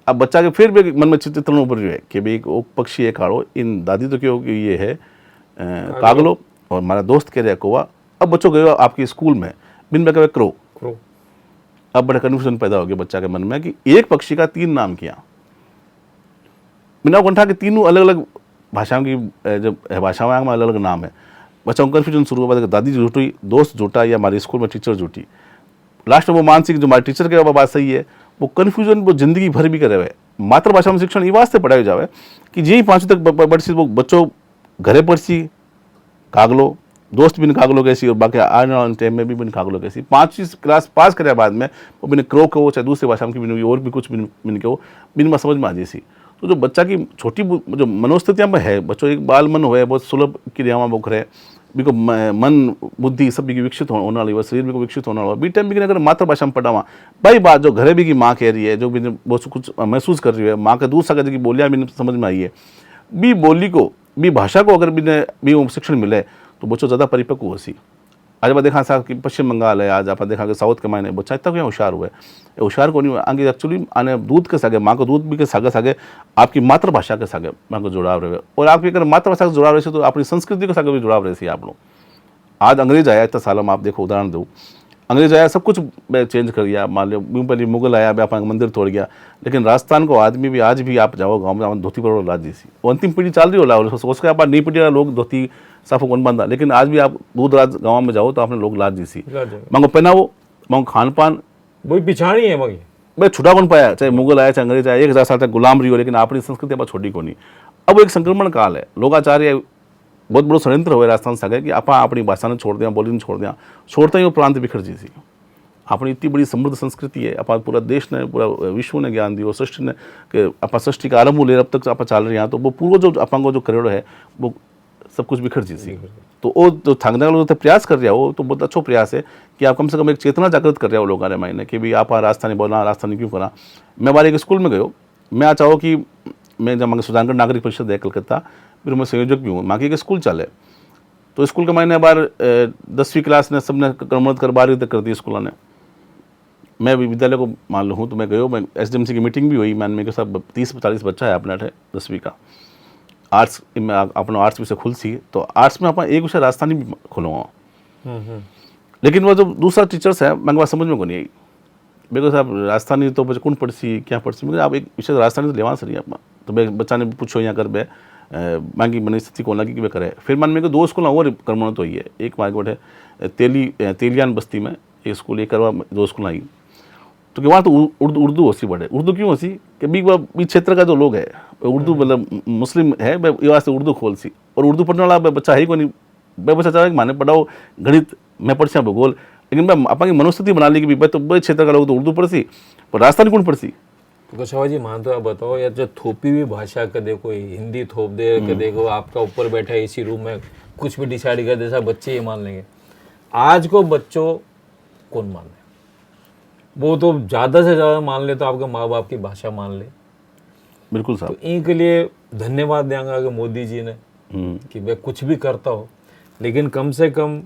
अब बच्चा के फिर भी मन में चित्रण ऊपर जो है कि भाई वो पक्षी है काड़ो, इन दादी तो क्यों कि ये है कागलो और हमारा दोस्त कह रहे हैं कोवा। अब बच्चों गए आपके स्कूल में बिन में कहे क्रो। अब बड़ा कन्फ्यूजन पैदा हो गया बच्चा के मन में कि एक पक्षी का 3 नाम किया बिना कंठा के, तीनों अलग अलग भाषाओं की जब भाषाओं में अलग अलग नाम है। बच्चा को कन्फ्यूजन शुरू हुआ, दादी झूठी, दोस्त झूठा या हमारे स्कूल में टीचर झूठी। लास्ट में वो मानसिक जो हमारे टीचर के बात सही है, वो कन्फ्यूजन वो जिंदगी भर भी करे हुए। मातृभाषा में शिक्षण ये वास्ते पढ़ाई जाए कि जी 5वीं तक पढ़सी वो बच्चों घरे पढ़सी कागलो, दोस्त बिन कागलो कैसी और बाकी आने वाले टाइम में भी बिन कागलो कैसी। 5वीं क्लास पास करे बाद में वो बिन क्रो के हो चाहे दूसरी भाषा की बिन और भी कुछ बिन के हो बिन में समझ में आ जाती। तो जो बच्चा की छोटी जो मनोस्थितियाँ में है, बच्चों एक बाल मन हुए बहुत सुलभ क्रियाओं में करे बिको मन बुद्धि सब भी विकसित होने वाली, शरीर भी को विकसित होने वाला बी टाइम भी अगर मातृभाषा में पढ़ावा भाई बात जो घरे भी की माँ कह रही है, जो भी बहुत कुछ महसूस कर रही है, माँ के दूर सके की बोलियाँ भी समझ में आई है, बी बोली को बी भाषा को अगर भी वो शिक्षण मिले तो बच्चों ज़्यादा परिपक्व हो सी। आज आप देखा साहब कि पश्चिम बंगाल है, आज आप देखा कि साउथ के मायने बच्चा इतना क्यों होशियार हुआ है, होशियार को नहीं आगे एक्चुअली आने दूध के सागे माँ को दूध भी के सागे आपकी मातृभाषा के सागे माँ को जुड़ाव रहे। और आपकी अगर मातृभाषा से जुड़ाव रहे तो अपनी संस्कृति के सागे भी जुड़ाव रहे। आप लोग आज अंग्रेज आया इतना साल में आप देखो उदाहरण दो, अंग्रेज आया सब कुछ चेंज कर दिया, मान लो पहले मुगल आया अपना मंदिर तोड़ गया, लेकिन राजस्थान को आदमी भी आज भी आप जाओ गाँव में धोती पर लाद दी सी, वो अंतिम पीढ़ी चल रही हो सोच के आप नई पीढ़ी वाला लोग धोती साफ कौन बंदा, लेकिन आज भी आप दूर दराज गाँव में जाओ तो आपने लोग लाद दी सी, मांगो पहनावो मांगो खान पान वही पिछाड़ी है मगी भाई छुटा कौन पाया, चाहे मुगल आया चाहे अंग्रेज आया 1000 साल तक गुलाम रही हो, लेकिन अपनी संस्कृति आप छोड़ी को नहीं। अब एक संक्रमण काल है, लोग आचार्य बहुत बड़ो षड्यंत्र हुए राजस्थान सके कि आप अपनी भाषा ने छोड़ दिया, बोली ने छोड़ दिया, छोड़ते ही वो प्रांत बिखर जी सी। अपनी इतनी बड़ी समृद्ध संस्कृति है, आप पूरा देश ने पूरा विश्व ने ज्ञान दियो, सृष्टि ने कि आप सृष्टि का आरंभ ले अब तक आप चल रहे हैं, तो वो पूर्व जो अपना जो करेड़ो है वो सब कुछ बिखर जी सी। तो वो जो थांगने वालों प्रयास कर रहा हो तो बहुत अच्छा प्रयास है कि आप कम से कम एक चेतना जागृत कर रहे हो लोगों ने मायने कि भाई आप राजस्थानी बोलना, राजस्थानी क्यों करा। मैं हमारे एक स्कूल में गयो, मैं चाहो कि मैं जब सुजानगढ़ नागरिक परिषद है कलकत्ता, फिर मैं संयोजक भी हूँ, माँ की स्कूल चले तो स्कूल का मैंने बार 10वीं क्लास ने सबने क्रमोन्नत कर 12वीं तक कर दी स्कूलों ने। मैं विद्यालय को मान लो हूँ तो मैं गयो, मैं SDMC की मीटिंग भी हुई, मैंने मेरे सब 30-40 बच्चा है अपना 10वीं का आर्ट्स में अपना आर्ट्स विषय खुल सी, तो आर्ट्स में अपना एक विषय राजस्थानी भी खुलूँगा, लेकिन वो जो दूसरा टीचर्स है मैं बात समझ में को नहीं आई, मेरे को साहब राजस्थानी तो बच्चे कौन पढ़सी क्या पढ़सी, मगर आप एक विषय राजस्थानी तो लेवा सही अपना। तो मैं बच्चा ने पूछो यहाँ कर बे मांगी बनी स्थिति को लगी कि वे करे। फिर मान मेरे को 2 स्कूल और क्रमोन्नत हुई है, एक मार्केट है तेलियान बस्ती में एक स्कूल, एक करवा 2 स्कूल आई, तो कि वहाँ तो उर्दू होती बड़े, उर्दू क्यों होती कि बी क्षेत्र का जो लोग है उर्दू मतलब मुस्लिम है ये वास्ते उर्दू खोल सी, और उर्दू पढ़ने वाला बच्चा है ही को नहीं, मैं बच्चा चाहे माने पढ़ाओ गणित मैं पढ़ भूगोल, लेकिन मैं अपनी मनोस्थिति बना ली कि भाई तो बड़े क्षेत्र का लोग तो उर्दू पढ़सी पर राजस्थानी कौन पढ़सी। तो कुशवाहा जी मान तो आप बताओ यार, जो थोपी हुई भाषा का देखो हिंदी थोप दे के देखो, आपका ऊपर बैठा है इसी रूम में कुछ भी डिसाइड कर दे सब बच्चे ये मान लेंगे, आज को बच्चों कौन मान ले, वो तो ज़्यादा से ज़्यादा मान ले तो आपके माँ बाप की भाषा मान ले। बिल्कुल साहब, तो इनके लिए धन्यवाद देंगे कि मोदी जी ने कि वह कुछ भी करता हो लेकिन कम से कम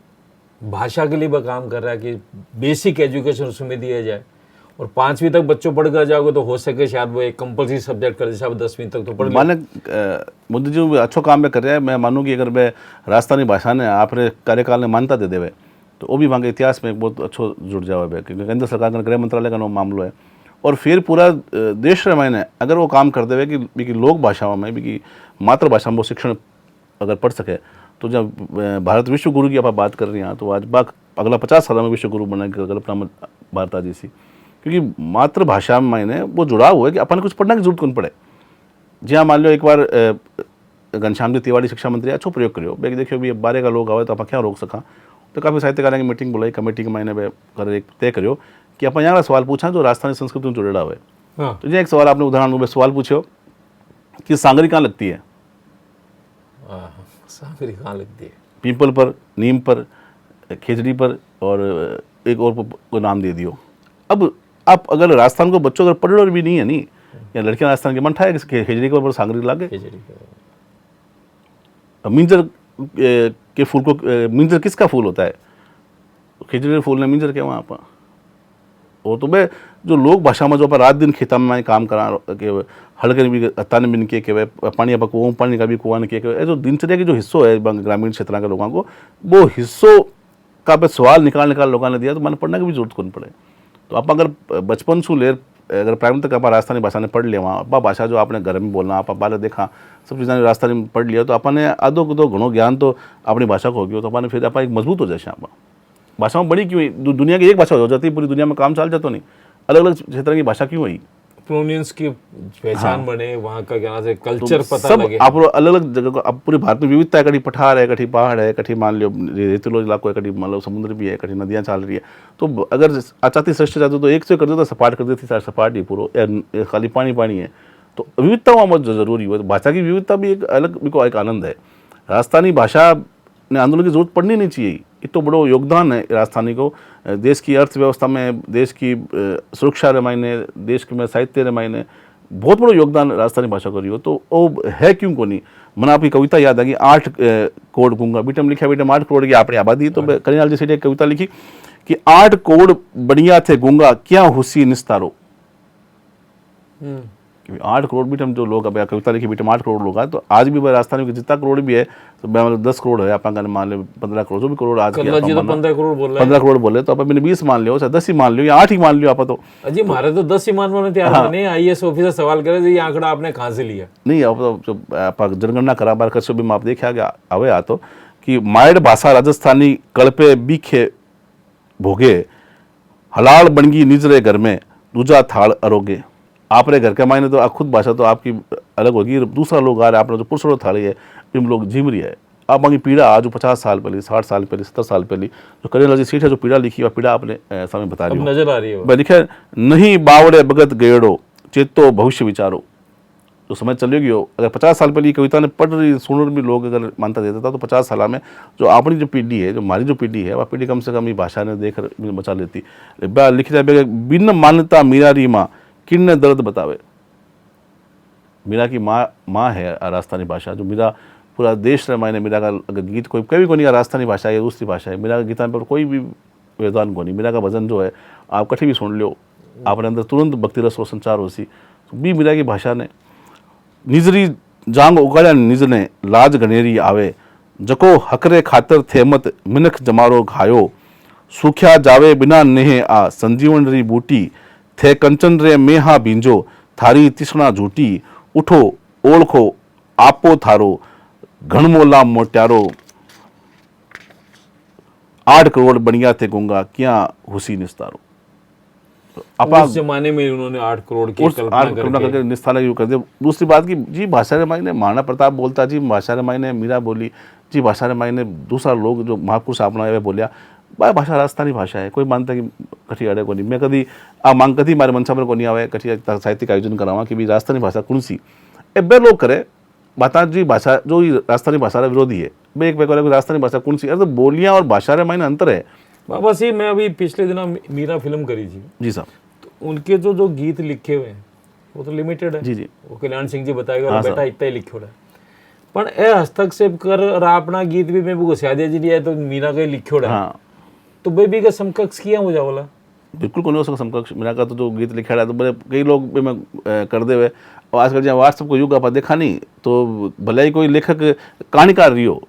भाषा के लिए वह काम कर रहा है कि बेसिक एजुकेशन उसमें दिया जाए, और 5वीं तक बच्चों पढ़ कर जाओगे तो हो सके शायद वो एक कंपल्सरी सब्जेक्ट कर दे, 10वीं तक तो पढ़ माने मोदी जी अच्छो काम में कर रहे हैं। मैं मानूँ कि अगर मैं राजस्थानी भाषा ने आपने कार्यकाल ने मान्यता दे देवे तो वो भी वहाँ के इतिहास में एक बहुत अच्छो जुड़ जावे, क्योंकि केंद्र सरकार का गृह मंत्रालय का मामलो है, और फिर पूरा देश रे मायने अगर वो काम कर देवे कि लोक भाषाओं में भी कि मातृभाषा में वो शिक्षण अगर पढ़ सके तो जब भारत विश्व गुरु की आप बात कर रही हैं तो आज अगला 50 साल में विश्व गुरु बनाएंगे कल्पना भारता जी सी, क्योंकि मातृभाषा में मायने वो जुड़ाव हुआ है कि अपन कुछ पढ़ने की जरूरत कौन पड़े। जी हाँ, मान लो एक बार घनश्याम जी तिवारी शिक्षा मंत्री अच्छो प्रयोग करियो भाई, देखियो भी 12 का लोग आवे तो आप क्या रोक सका, तो काफ़ी साहित्यकारों की मीटिंग बुलाई, कमेटी के मायने कर एक तय करियो कि अपन यहाँ सवाल पूछा जो राजस्थानी संस्कृति में जुड़ेड़ा हुए। हाँ। तो जी एक सवाल आपने उदाहरण में सवाल पूछो कि सांगरी कहाँ लगती है, सांगरी कहाँ लगती है, पीपल पर, नीम पर, खेजड़ी पर, और एक और को नाम दे दियो। अब आप अगर राजस्थान को बच्चों अगर पढ़ भी नहीं है नहीं, या लड़कियां राजस्थान के मन ठाए कि खेजड़ी के ऊपर सांगरी लागे, मिंजर के फूल को, मिंजर किसका फूल होता है, खेजड़ी के फूल ने मिंजर के वहाँ पर। और तो मैं जो लोग भाषा में जो अपन रात दिन खेता में काम करा के हड़के भी तन बिन के वे पानी आप कुओं पानी का भी कुआं के जो दिनचर्या की जो हिस्सों है ग्रामीण क्षेत्र के लोगों को, वो हिस्सों का पे सवाल निकाल लोगों ने दिया तो मन पढ़ने की भी जरूरत कौन पड़े। तो आप अगर बचपन से लेर अगर प्राइमरी तक आप राजस्थानी भाषा ने पढ़ लिया, वहाँ आप भाषा जो आपने घर में बोलना आप बाहर देखा सब चीज़ें राजस्थानी में पढ़ लिया, तो अपने आधो को तो घणो ज्ञान तो अपनी भाषा को हो गया, तो अपने फिर आप एक मजबूत हो जाए। आप भाषा में बड़ी क्यों, दुनिया की एक भाषा हो जाती है, पूरी दुनिया में काम चल जाता नहीं, अलग अलग क्षेत्र की भाषा क्यों हुई, प्रोनियंस की पहचान बने, वहाँ का क्या से कल्चर पता सब लगे। आप अलग अलग जगह को, अब पूरे भारत में विविधता है, कभी पठार है, कभी पहाड़ है, कभी मान लो रेतीलो इलाको है, कभी मान लो समुद्र भी है, कभी नदियाँ चल रही है। तो अगर अचाती सृष्टि चाहते तो एक से कर देता सपाट कर देती, सारे सपाट ही पूरा खाली पानी पानी है। तो विविधता वहाँ बहुत जरूरी हुआ, तो भाषा की विविधता भी एक अलग भी को एक आनंद है। राजस्थानी भाषा ने आंदोलन की जरूरत पड़नी नहीं चाहिए, ये तो बड़ो योगदान है राजस्थानी को, देश की अर्थव्यवस्था में, देश की सुरक्षा रे मायने, देश के में साहित्य रे मायने बहुत बड़ा योगदान राजस्थानी भाषा करी हो। तो वो है क्यों को नहीं। मैंने आपकी कविता याद आ गई, 8 करोड़ गूंगा बीटम लिखा, बीटम 8 करोड़ की आपने आबादी, तो करियाल जी से एक कविता लिखी कि 8 करोड़ बढ़िया थे गूंगा क्या हुसी निस्तारो। 8 करोड़ बीटम जो लोग, अब कविता लिखी बीटम 8 करोड़ लोग आए, तो आज भी राजस्थान में जितना करोड़ भी है तो मतलब 10 करोड़ है, आप मान ले 15 करोड़, जो भी करोड़ आज 15 करोड़ बोल रहे हैं, 15 करोड़ बोले तो आप मैंने 20 मान लियो, 10 ही मान लियो, या 8 ही मान लियो आप तो। अजी हमारे तो 10 ही मानने तैयार नहीं। आईएएस ऑफिसर सवाल करे ये आंकड़ा आपने कहाँ से लिया? नहीं, अब तो आप जनगणना करा बार कर भी आप देखे आगे आवे आ तो कि मायड़ भाषा राजस्थानी कड़पे बीखे भोगे, हलाल बनगी निजरे घर में दूजा थाल अरोगे। आपरे घर के मायने तो खुद भाषा तो आपकी अलग होगी, दूसरा लोग आ रहे हैं, आपने जो पुरुषों थाली है इन लोग जीव रही है। आप बाकी पीड़ा आज 50 साल पहले, 60 साल पहले, 70 साल पहले जो करियाल जी सीट है, जो पीड़ा लिखी वह पीड़ा आपने सामने बता रही नजर आ रही है। मैं लिखा नहीं बावड़े भगत गेड़ो चेतो भविष्य विचारो। तो समझ चलेगी हो, अगर 50 साल पहले कविता ने पढ़ रही सुन भी लोग अगर मानता देता था, तो 50 साल में जो अपनी जो पीढ़ी है, जो हमारी जो पीढ़ी है, वह पीढ़ी कम से कम ये भाषा ने देख बचा लेती। लिखी जाए बिन मान्यता मीरा री माँ किन्न दर्द बतावे। मीरा की माँ है राजस्थानी भाषा, जो मीरा पूरा देश रे मायने मीरा का अगर गीत कोई कभी को नहीं राजस्थानी भाषा है, दूसरी भाषा है, मीरा का गीता पर कोई भी व्यवधान को नहीं। मीरा का भजन जो है आप कभी भी सुन लो, आपने अंदर तुरंत भक्ति रस और संचार हो सी। तो भी मीरा की भाषा ने निजरी जांग उगाड़ा निज ने लाज गनेरी आवे, जको हकरे खातर थेमत मिनख जमारो घायो, सूख्या जावे बिना नेहे आ संजीवन री बूटी, थे कंचन रे मेहा बींजो थारी तिसना झूठी, उठो ओळखो आपो थारो घणमोला मोट्यारो, 8 करोड़ बढ़िया थे गूंगा क्या हुसी निस्तारो। तो उस जमाने में उन्होंने 8 करोड़ की कल्पना करके निस्तारा यूं कर दिया। दूसरी बात की जी भाषा रे मायने महाराणा प्रताप बोलता, जी भाषा रे मायने मीरा बोली, जी भाषा रे मायने दूसरा लोग जो महापुरुष अपना बोलिया, भाषा राजस्थानी भाषा है। कोई मानता कि कठी अड़े को नहीं। मैं कभी आ मांग कभी मारे मनसा पर को नहीं आवे कठी साहित्यिक आयोजन करावा कि भी राजस्थानी भाषा कौन सी ए बे लोग करे बता जी भाषा जो राजस्थानी भाषा विरोधी है, मैं एक राजस्थानी भाषा कौन सी, अरे तो बोलियां और भाषा रे मायने अंतर है। बाबा सी मैं अभी पिछले दिनों मीरा फिल्म करी थी जी साहब, तो उनके जो गीत लिखे हुए हैं वो तो लिमिटेड है। जी वो कल्याण सिंह जी बताएगा। हाँ, बेटा इतना ही लिखे हो रहा है, पर ए हस्तक्षेप कर अपना गीत भी मैं घुसा दिया जी है तो मीरा का लिखे हो रहा है। हाँ। तो बेबी का समकक्ष किया मुझे बोला बिल्कुल को नहीं हो सकता समकक्ष। मीरा का तो जो गीत लिखा है तो बड़े कई लोग भी मैं कर दे हुए, और आजकल जब व्हाट्सएप को युग आप देखा नहीं तो भले ही कोई लेखक कहानीकार रही हो,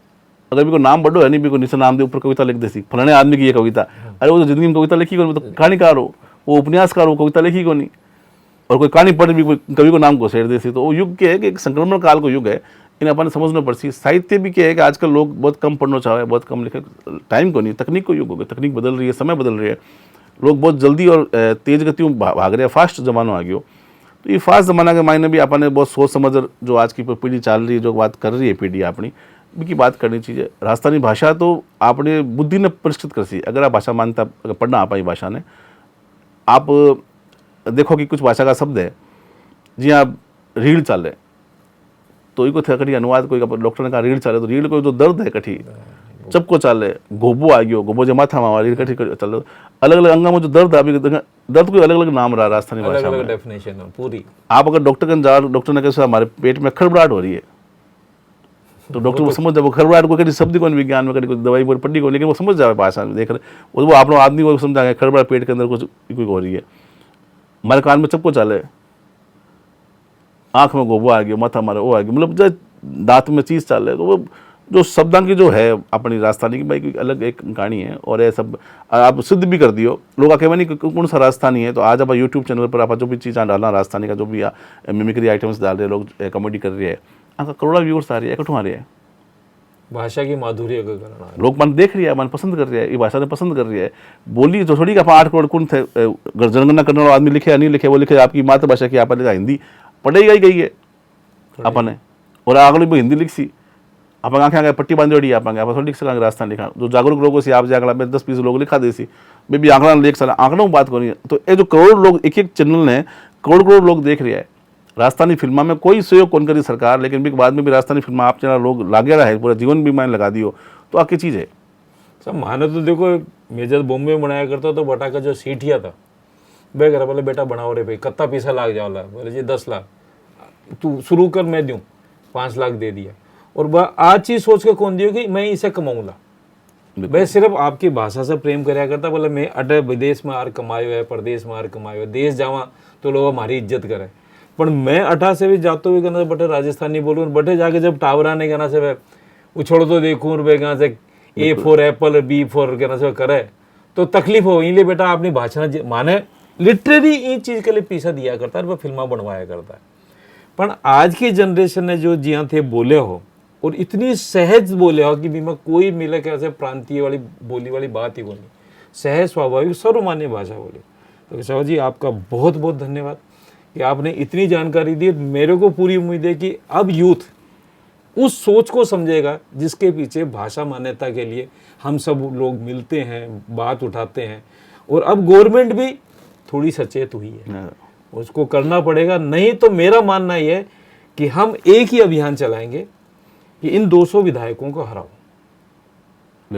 अगर भी कोई नाम बढ़ो है नहीं भी कोई नीचे नाम दे ऊपर कविता लिख देती फलाने आदमी की ये कविता, अरे वो तो जिंदगी में कविता लिखी को, तो कहानीकार हो, वो उपन्यासकार हो, कविता लिखी को नहीं, और कोई कहानी पढ़ भी कोई कवि को नाम को सेड़ देती। तो वो युग के है कि एक संक्रमण काल को युग है। इन अपन समझना पड़ती। साहित्य भी क्या है कि आजकल लोग बहुत कम पढ़ना चाहे, बहुत कम लिखे, टाइम को नहीं, तकनीक को युग हो गया, तकनीक बदल रही है, समय बदल रही है, लोग बहुत जल्दी और तेज गति में भाग रहे हैं, फास्ट जमाना आ गया। तो ये फास्ट जमाना के मायने भी अपन ने बहुत सोच समझ जो आज की पीढ़ी चल रही है, जो बात कर रही है पीढ़ी अपनी की बात करनी चाहिए। राजस्थानी भाषा तो आपने बुद्धि ने परिष्कृत कर सी, अगर आप भाषा मानता, अगर पढ़ना आप ही भाषा ने, आप देखो कि कुछ भाषा का शब्द है जी, आप रीढ़ चाल रहे तो इको थे कठी अनुवाद, कोई डॉक्टर ने कहा रीढ़ चाले तो रीढ़ को जो दर्द है कठी चपको चाले, गोबो आ गयो, गोबो जो माथा में रीढ़ कठी चल, अलग अलग अंगा में जो दर्द है, दर्द कोई अलग अलग नाम रहा राजस्थानी भाषा में, डेफिनेशन है पूरी। आप अगर डॉक्टर के जा, डॉक्टर ने कैसे हमारे पेट में खड़बड़ाहट हो रही है तो डॉक्टर वो समझ जाए, वो खड़बड़ाहट को कभी शब्द कौन विज्ञान में, कभी दवाई बोल पट्टी को, लेकिन वो समझ जाए भाषा में देख रहे वो आप लोग आदमी को समझा खड़बड़ाहट पेट के अंदर कुछ कोई हो रही है। हमारे कान में चपको चाले, आँख में गोबो आ गया, माथा हमारे वो आ गया, मतलब जो दांत में चीज़ चाल रहे, तो वो जो शब्दां की जो है अपनी राजस्थानी की भाई कोई अलग एक कहानी है। और ये सब आप सिद्ध भी कर दियो, लोग आके नहीं कौन सा राजस्थानी है, तो आज आप यूट्यूब चैनल पर आप जो भी चीज़ डालना राजस्थानी का, जो भी मिमिक्री आइटम्स डाल रहे लोग, कॉमेडी कर रहे हैं, आपका करोड़ा व्यूअर्स आ रही है, कठों आ रही है, भाषा की माधुर्य का करना लोग मन देख रही है, मन पसंद कर रही है, ये भाषा ने पसंद कर रही है। बोली तो थोड़ी कि आप 8 करोड़ कौन थे जनगणना करने वाला आदमी लिखे या नहीं लिखे, वो लिखे आपकी मातृभाषा की, आपने लिखा हिंदी पढ़ेगा ही गई है अपने, और अगले भी हिंदी लिख सी, आप आँखें आगे पट्टी बांधी ओढ़ी, आप आप थोड़ी लिख सकेंगे राजस्थान लिखा, जो जागरूक लोगों से आप जागला में 10-20 लोग लिखा दे सी, मैं भी आंकड़ा लिख सला, आंकड़ों में बात करी। तो ये जो करोड़ लोग, एक एक चैनल ने करोड़ लोग देख रहे हैं राजस्थानी फिल्मा में, कोई सहयोग कौन करी सरकार, लेकिन भी बाद में भी राजस्थानी फिल्मा आप चैनल लोग लागे रहा है, पूरा जीवन भी मैंने लगा दियो, तो आखिर चीज़ है सब माने। तो देखो मैं जब बॉम्बे में बनाया करता तो बटा का जो सीठिया था, वे करा बोले बेटा बनाओ रे भाई, कत्ता पैसा लाग जाओ, बोले जी 10 लाख तू शुरू कर, मैं दूँ, 5 लाख दे दिया। और वह आज चीज सोच के कौन दियो कि मैं इसे कमाऊंगा, मैं सिर्फ आपकी भाषा से प्रेम कराया करता, बोले मैं अटे विदेश में आर कमायो है, प्रदेश में आर कमायो है, देश जावा तो लोग हमारी इज्जत करे, पर मैं 18 से भी जाते हुए कहना बटे राजस्थानी बोलूँ, बटे जाके जब टावरा ने कहना से उछोड़ तो देखूँ रुपये कहना से A for Apple, B for कहना से करे तो तकलीफ हो, इसलिए बेटा अपनी भाषा माने लिटरेरी इन चीज़ के लिए पैसा दिया करता है, वह फिल्मा बनवाया करता है। पर आज की जनरेशन ने जो जिया थे बोले हो, और इतनी सहज बोले हो कि भी मैं कोई मिले कैसे प्रांतीय वाली बोली वाली बात ही बोली, सहज स्वाभाविक सर्वमान्य भाषा बोली। तो केशव जी आपका बहुत बहुत धन्यवाद कि आपने इतनी जानकारी दी। मेरे को पूरी उम्मीद है कि अब यूथ उस सोच को समझेगा जिसके पीछे भाषा मान्यता के लिए हम सब लोग मिलते हैं, बात उठाते हैं, और अब गवर्नमेंट भी थोड़ी सचेत हुई है, उसको करना पड़ेगा। नहीं तो मेरा मानना यह है कि हम एक ही अभियान चलाएंगे कि इन 200 विधायकों को हराओ।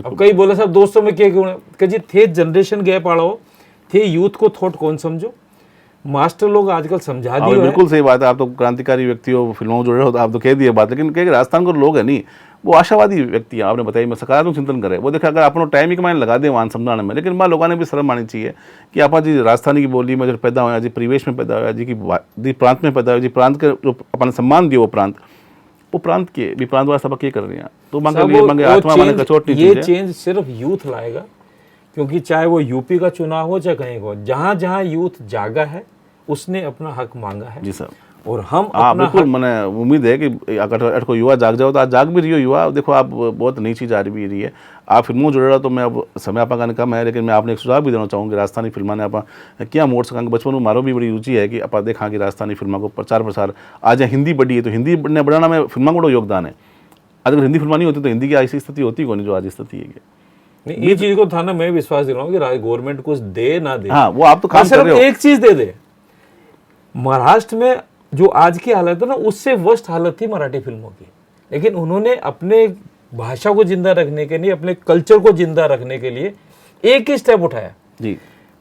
अब कई बोले साहब 200 में क्या क्यों है, जी थे जनरेशन गैप आड़ो, थे यूथ को थोट कौन समझो, मास्टर लोग आजकल समझा दिए। बिल्कुल सही बात है, आप तो क्रांतिकारी व्यक्ति हो, फिल्मों में जुड़े हो, तो आप तो कह दिए बात, लेकिन कह राजस्थान के लोग है नहीं, वो आशावादी व्यक्ति हैं, आपने बताया, मैं सकारात्मक चिंतन करे, वो देखा अगर अपना टाइम ही कमाने लगा दे वहाँ समझाने में, लेकिन माँ लोगों ने भी शर्म आनी चाहिए कि आप जी राजस्थानी की बोली में जो पैदा हुआ जी, परिवेश में पैदा हुआ जी, की प्रांत में पैदा हुआ जी, प्रांत के जो अपने सम्मान दिए वो प्रांत के भी प्रांत वास्ते क्या कर रहे हैं, तो मांगे आत्मा मांगे कचोट नहीं। ये चेंज सिर्फ यूथ लाएगा, क्योंकि चाहे वो यूपी का चुनाव हो चाहे कहीं हो, जहाँ जहाँ यूथ जागा है उसने अपना हक मांगा है। जी सर, और हम अपना बिल्कुल मैंने उम्मीद है कि अगर कोई युवा जाग जाओ तो आज जाग भी रही हो युवा। देखो आप बहुत नई चीज़ आ रही है, आप फिल्मों जुड़ रहा, तो मैं अब समय आपका का कम है, लेकिन मैं आपने एक सुझाव भी देना चाहूँगी, राजस्थानी फिल्मा ने आप क्या मोड़ सकेंगे। बचपन में मारो भी बड़ी रुचि है कि आप देखा कि राजस्थानी फिल्मा को प्रचार प्रसार, आज हिंदी बढ़ी है तो हिंदी ने बढ़ाना में फिल्मा को बड़ा योगदान है। अगर हिंदी फिल्मा नहीं होती तो हिंदी की ऐसी स्थिति होती कौन जो आज स्थिति है। ये चीज़ को था ना, मैं विश्वास दे रहा हूँ कि गवर्नमेंट कुछ दे ना दे, हाँ वो आप तो काम कर रहे हो, एक चीज़ दे दे। महाराष्ट्र में जो आज की हालत है ना, उससे वर्स्ट हालत थी मराठी फिल्मों की, लेकिन उन्होंने अपने भाषा को जिंदा रखने के लिए, अपने कल्चर को जिंदा रखने के लिए एक ही स्टेप उठाया जी,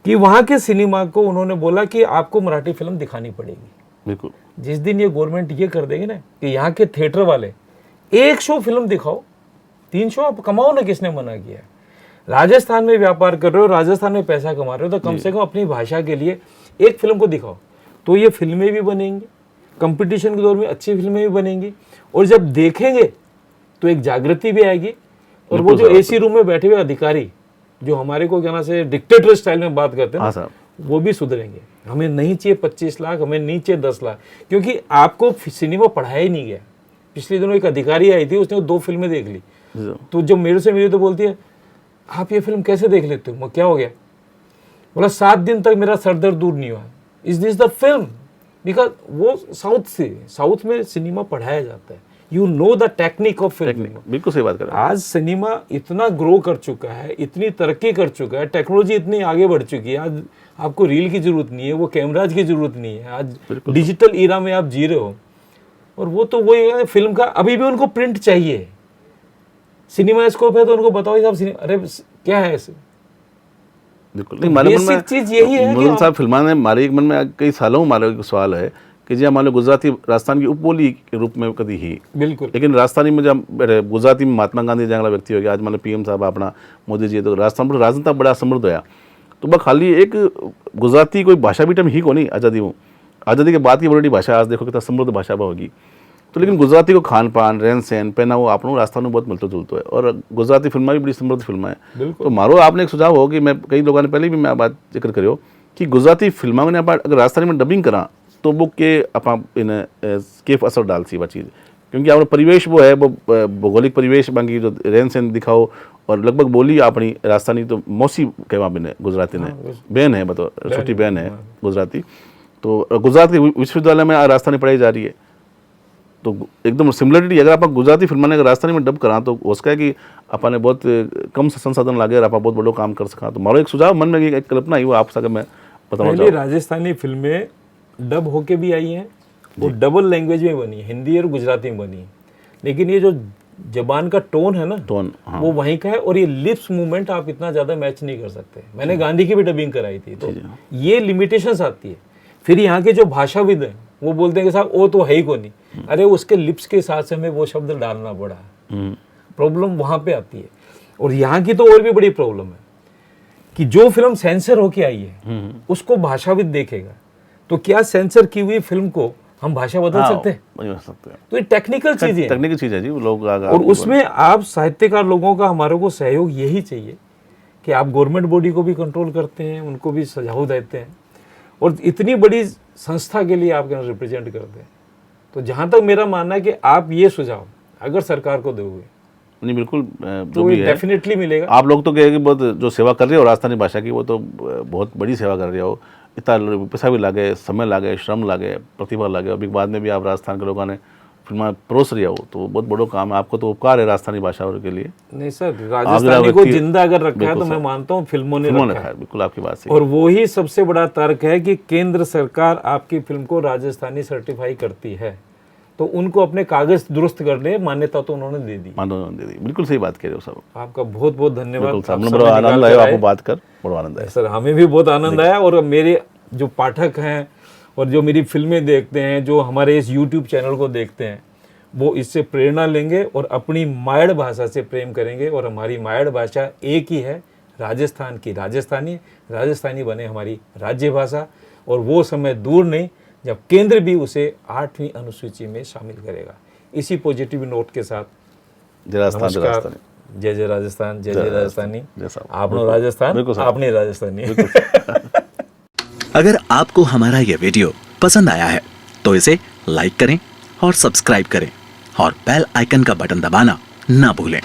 कि वहाँ के सिनेमा को उन्होंने बोला कि आपको मराठी फिल्म दिखानी पड़ेगी। बिल्कुल, जिस दिन ये गवर्नमेंट ये कर देगी ना कि यहाँ के थिएटर वाले 1 शो फिल्म दिखाओ, 3 शो आप कमाओ ना, किसने मना किया। राजस्थान में व्यापार कर रहे हो, राजस्थान में पैसा कमा रहे हो, तो कम से कम अपनी भाषा के लिए एक फिल्म को दिखाओ, तो ये फिल्में भी बनेंगी, कंपटीशन के दौर में अच्छी फिल्में भी बनेंगी, और जब देखेंगे तो एक जागृति भी आएगी। और वो जो एसी रूम में बैठे हुए अधिकारी जो हमारे को कहना से डिक्टेटर स्टाइल में बात करते हैं ना, वो भी सुधरेंगे। हमें नहीं चाहिए 25 लाख, हमें नहीं चाहिए 10 लाख, क्योंकि आपको सिनेमा पढ़ाया ही नहीं गया। पिछले दिनों एक अधिकारी आई थी, उसने 2 फिल्में देख ली, जी। तो जब मेरे से मिली तो बोलती है आप ये फिल्म कैसे देख लेते हो? मैं क्या हो गया? बोला 7 दिन तक मेरा सर दर्द दूर नहीं हुआ। Is this the film? Because वो साउथ में सिनेमा पढ़ाया जाता है, you know the technique of film. बिल्कुल सही बात कर रहे हैं। आज सिनेमा इतना ग्रो कर चुका है, इतनी तरक्की कर चुका है, टेक्नोलॉजी इतनी आगे बढ़ चुकी है, आज आपको रील की जरूरत नहीं है, वो कैमराज की जरूरत नहीं है, आज डिजिटल ईरा में आप जी रहे हो। और वो तो वही है फिल्म का, अभी भी उनको प्रिंट चाहिए। सिनेमा स्कोप है तो उनको बताओ साहब सिनेमा, अरे क्या है ऐसे? बिल्कुल नहीं, हमारे मन में चीज यही है मुल्क साहब फिल्माने हमारे एक मन में कई सालों हमारे एक सवाल है कि जी हमारे गुजराती राजस्थान की उपबोली के रूप में कभी ही, बिल्कुल, लेकिन राजस्थानी में जब गुजराती में महात्मा गांधी जंगला व्यक्ति हो गया, आज मान लो PM साहब अपना मोदी जी, तो राजस्थान पर राजनीता बड़ा समृद्ध होया। तो बस खाली एक गुजराती कोई भाषा भी टम ही को नहीं आज़ादी के बाद की बड़ी भाषा, आज देखो कितना समृद्ध भाषा होगी। तो लेकिन गुजराती को खान पान, रहन सहन, पहनावा आपको राजस्थान में बहुत मिलता जुलता है, और गुजराती फिल्में भी बड़ी समृद्ध फिल्में है। तो मारो आपने एक सुझाव हो कि मैं कई लोगों ने पहले भी मैं बात जिक्र करो कि गुजराती फिल्मों में अगर राजस्थानी में डबिंग करा तो वो के आप इन केफ असर डाल सी वह चीज़, क्योंकि आपका परिवेश वो है, वो भौगोलिक परिवेश बाकी जो रहन सहन दिखाओ, और लगभग बोली अपनी राजस्थानी तो मौसी कहवा बिने गुजराती ने बहन है, मतलब छोटी बहन है गुजराती। तो गुजरात के विश्वविद्यालय में राजस्थानी पढ़ाई जा रही है, तो एकदम सिमिलरिटी अगर आप गुजराती फिल्माने अगर राजस्थानी में डब करा तो उसका है कि अपने बहुत कम संसाधन लागे और आप बहुत बड़ो काम कर सका। तो मारो एक सुझाव मन में एक कल्पना आई, वो आप सके मैं बताऊँ। पहले राजस्थानी फिल्में डब होके भी आई हैं, वो डबल लैंग्वेज में बनी है, हिंदी और गुजराती में बनी है, लेकिन ये जो जबान का टोन है ना, हाँ। वो वहीं का है, और ये लिप्स मूवमेंट आप इतना ज़्यादा मैच नहीं कर सकते। मैंने गांधी की भी डबिंग कराई थी, तो ये लिमिटेशंस आती है। फिर यहाँ के जो भाषाविद हैं वो बोलते हैं कि साहब वो तो है ही को नहीं, अरे उसके लिप्स के साथ से हमें वो शब्द डालना पड़ा। प्रॉब्लम वहाँ पे आती है। और यहाँ की तो और भी बड़ी प्रॉब्लम है कि जो फिल्म सेंसर होके आई है उसको भाषाविद देखेगा, तो क्या सेंसर की हुई फिल्म को हम भाषा बदल सकते हैं? तो ये टेक्निकल चीज है, टेक्निकल चीज है जी, लोग और उसमें आप साहित्यकार लोगों का हमारे को सहयोग यही चाहिए कि आप गवर्नमेंट बॉडी को भी कंट्रोल करते हैं, उनको भी सुझाव देते हैं, और इतनी बड़ी संस्था के लिए आप रिप्रेजेंट करते हैं। तो जहाँ तक मेरा मानना है कि आप ये सुझाव अगर सरकार को दोगे नहीं, बिल्कुल तो डेफिनेटली मिलेगा। आप लोग तो कहेंगे बहुत जो सेवा कर रहे हो राजस्थानी भाषा की, वो तो बहुत बड़ी सेवा कर रहे हो, इतना पैसा भी लागे, समय लागे, श्रम लागे, प्रतिभा लागे, अभी बाद में भी आप राजस्थान के लोगों ने फिल्म परोस रहे हो, तो बहुत बड़ा काम है, आपको तो उपकार है राजस्थानी भाषा के लिए। नहीं सर, राजस्थानी को जिंदा अगर रखा है तो मैं मानता हूँ फिल्मों ने रखा है। बिल्कुल आपकी बात सही। और वो ही सबसे बड़ा तर्क है कि केंद्र सरकार आपकी फिल्म को राजस्थानी सर्टिफाई करती है, तो उनको अपने कागज दुरुस्त करने मान्यता तो उन्होंने दे दी। बिल्कुल सही बात कह रहे हो सब। आपका बहुत बहुत धन्यवाद। बड़ा आनंद आया आपको बात कर, बड़ा आनंद आया सर, हमें भी बहुत आनंद आया। और मेरे जो पाठक हैं और जो मेरी फिल्में देखते हैं, जो हमारे इस YouTube चैनल को देखते हैं, वो इससे प्रेरणा लेंगे और अपनी मायड़ भाषा से प्रेम करेंगे। और हमारी मायड़ भाषा एक ही है, राजस्थान की राजस्थानी बने हमारी राज्य भाषा। और वो समय दूर नहीं जब केंद्र भी उसे 8वीं अनुसूची में शामिल करेगा। इसी पॉजिटिव नोट के साथ जय राजस्थान, जय जय राजस्थान, जय जय राजस्थानी। आपने राजस्थान, आपने राजस्थानी। अगर आपको हमारा यह वीडियो पसंद आया है तो इसे लाइक करें और सब्सक्राइब करें और बेल आइकन का बटन दबाना ना भूलें।